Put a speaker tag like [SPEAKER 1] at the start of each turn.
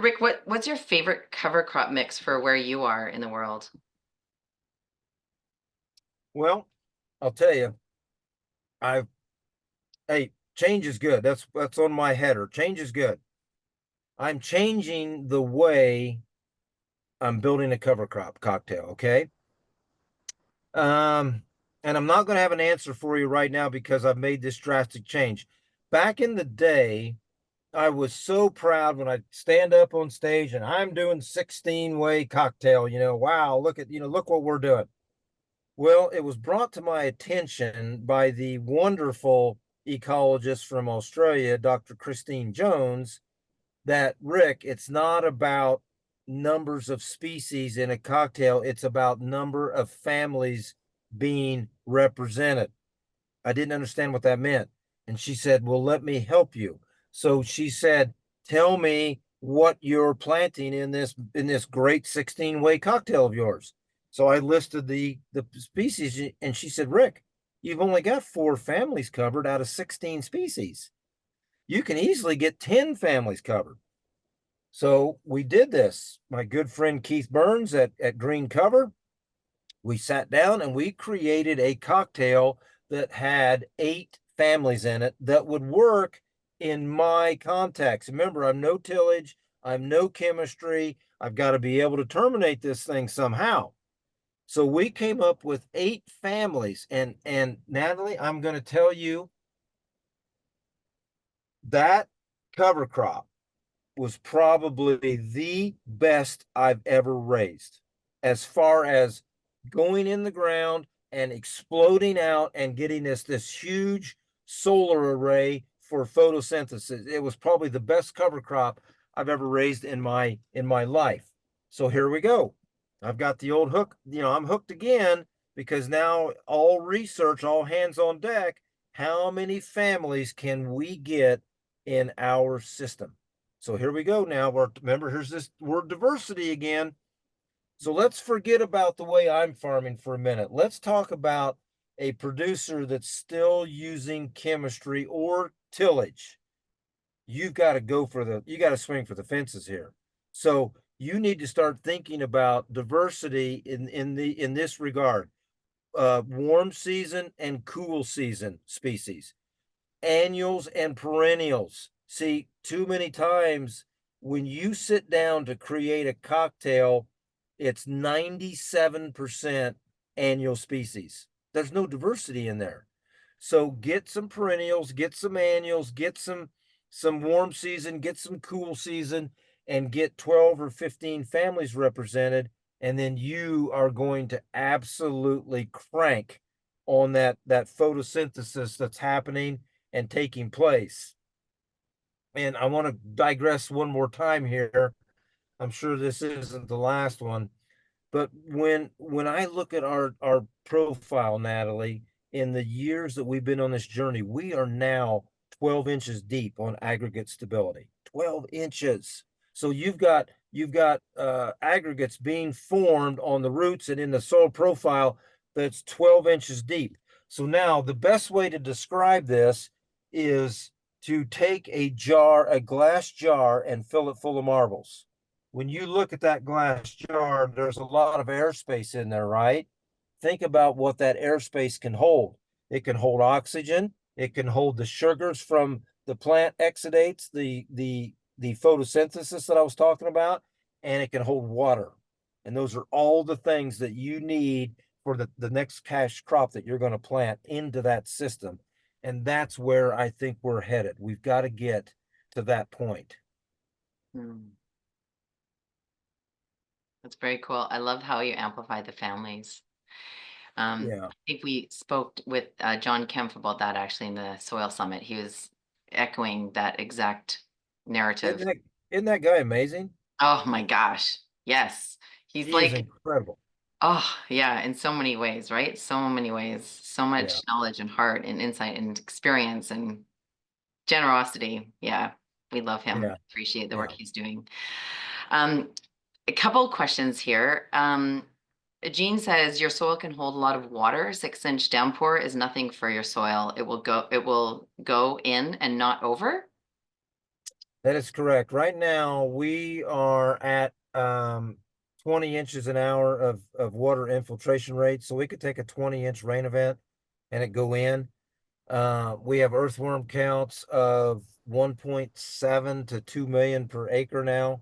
[SPEAKER 1] Rick, what's your favorite cover crop mix for where you are in the world?
[SPEAKER 2] Well, I'll tell you, I've hey, change is good. That's on my header. Change is good. I'm changing the way I'm building a cover crop cocktail, okay? Um, and I'm not going to have an answer for you right now because I've made this drastic change. Back in the day, I was so proud when I stand up on stage and I'm doing 16-way cocktail, wow, look what we're doing. Well, it was brought to my attention by the wonderful ecologist from Australia, Dr. Christine Jones, that Rick, it's not about numbers of species in a cocktail, it's about number of families being represented. I didn't understand what that meant. And she said, well, let me help you. So she said, tell me what you're planting in this great 16-way cocktail of yours. So I listed the species, and she said, Rick, you've only got 4 families covered out of 16 species. You can easily get 10 families covered. So we did this. My good friend Keith Burns at Green Cover, we sat down and we created a cocktail that had 8 families in it that would work in my context. Remember, I'm no tillage, I'm no chemistry. I've got to be able to terminate this thing somehow. So we came up with 8 families. And Natalie, I'm going to tell you that cover crop was probably the best I've ever raised as far as going in the ground and exploding out and getting this huge solar array for photosynthesis. It was probably the best cover crop I've ever raised in my life. So here we go. I've got the old hook, I'm hooked again because now all research, all hands on deck. How many families can we get in our system? So here we go now. Remember, here's this word diversity again. So let's forget about the way I'm farming for a minute. Let's talk about a producer that's still using chemistry or tillage. You got to swing for the fences here. So you need to start thinking about diversity in this regard. Warm season and cool season species, annuals and perennials. See, too many times when you sit down to create a cocktail, it's 97% annual species. There's no diversity in there. So get some perennials, get some annuals, get some warm season, get some cool season, and get 12 or 15 families represented. And then you are going to absolutely crank on that photosynthesis that's happening and taking place. And I want to digress one more time here. I'm sure this isn't the last one, but when I look at our profile, Natalie, in the years that we've been on this journey, we are now 12 inches deep on aggregate stability. 12 inches. So you've got aggregates being formed on the roots and in the soil profile that's 12 inches deep. So now the best way to describe this is to take a glass jar, and fill it full of marbles. When you look at that glass jar, there's a lot of airspace in there, right? Think about what that airspace can hold. It can hold oxygen. It can hold the sugars from the plant exudates, the photosynthesis that I was talking about, and it can hold water. And those are all the things that you need for the next cash crop that you're going to plant into that system. And that's where I think we're headed. We've got to get to that point.
[SPEAKER 1] Hmm, that's very cool. I love how you amplify the families.
[SPEAKER 2] Yeah.
[SPEAKER 1] I think we spoke with John Kempf about that actually in the Soil Summit. He was echoing that exact
[SPEAKER 2] Isn't
[SPEAKER 1] narrative.
[SPEAKER 2] that, isn't that guy amazing?
[SPEAKER 1] Oh my gosh. Yes. He's
[SPEAKER 2] He is
[SPEAKER 1] like,
[SPEAKER 2] incredible.
[SPEAKER 1] oh, yeah, in so many ways, right? So many ways. So
[SPEAKER 2] Yeah.
[SPEAKER 1] much knowledge and heart and insight and experience and generosity. Yeah, we love him.
[SPEAKER 2] Yeah.
[SPEAKER 1] Appreciate the work
[SPEAKER 2] Yeah.
[SPEAKER 1] he's doing. Um, a couple questions here. Jean says your soil can hold a lot of water. 6-inch downpour is nothing for your soil. It will go in and not over.
[SPEAKER 2] That is correct. Right now, we are at 20 inches an hour of water infiltration rate. So we could take a 20-inch rain event and it go in. We have earthworm counts of 1.7 to 2 million per acre now.